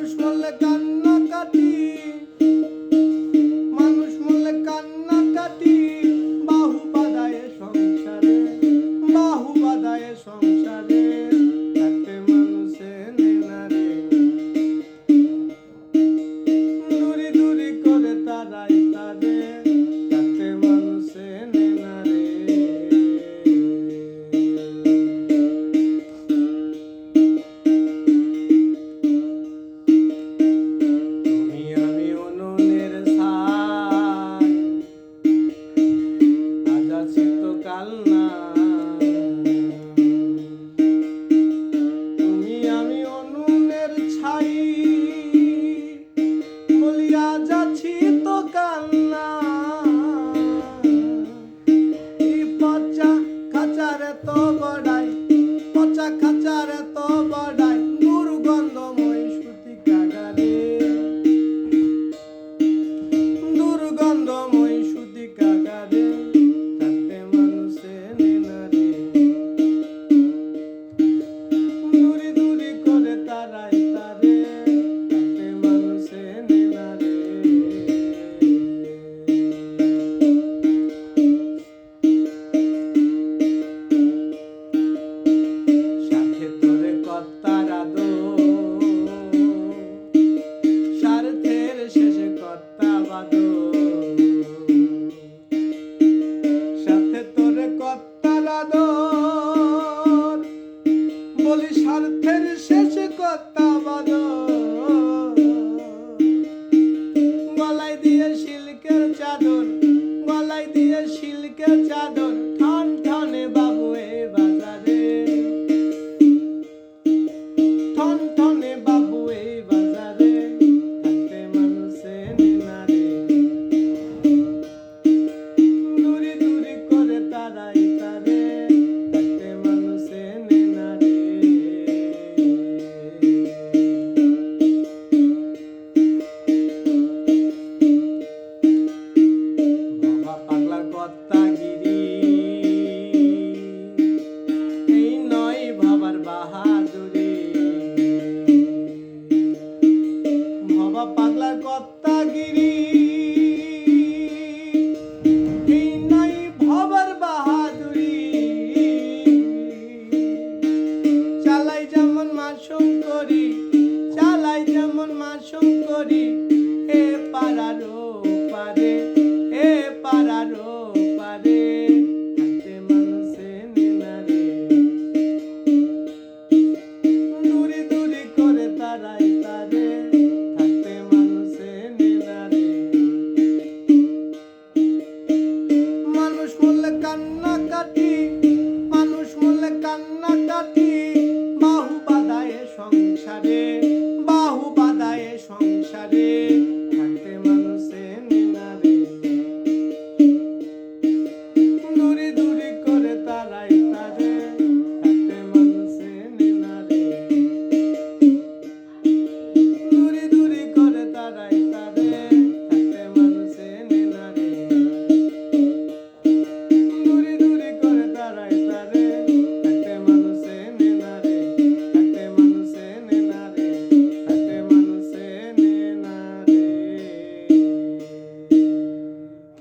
মানুষ মরলে কান্নাকাটি, মানুষ মরলে কান্নাকাটি, বাহু বাঁধায় সংসারে, বাহু বাঁধায় সংসারে, থাকতে মানুষে নেনা রে, দূরি দূরি করে তারাই তারে, থাকতে মানুষে নেনা রে। কাল না তুমি আমি অনুনের ছাই, বলিয়া যাচ্ছি তো কাল না, এই পচা খাঁচারে তো বড়াই, পচা খাঁচারে তো বড়াই, দুর্গন্ধময় সুতি কাগারে, দুর্গন্ধময় সুতি কাগারে, স্বার্থের শেষে কর্তা বাদো, সাথে তোরে কর্তার আদর, বলি স্বার্থের শেষে কর্তা বাদো, গলায় দিয়ে সিল্কের চাদর, গলায় দিয়ে সিল্কের চাদর, ঠন ঠনে বাবু এ বাজারে, ঠন ঠনে বাবু এ বাজারে, থাকতে মানুষে নেনা রে, দূরি দূরি করে তারাই তারে, থাকতে মানুষে নেনা রে। বাবা পাগলার কর্তাগিরি, এই নয় ভাবার বাহাদুরি, বাবা পাগলার কর্তাগিরি, এই নয় ভাবার বাহাদুরি, চালাই যেমন মাসুম করি, চালাই যেমন মাসুম করি, এ পারারো পারে, এ পারারো পারে, থাকতে মানুষে নেনা রে, দূরি দূরি করে তারাই তারে, থাকতে মানুষে নেনা রে। মানুষ মরলে কান্নাকাটি, মানুষ মরলে কান্নাকাটি, বাহু বাঁধায় সংসারে।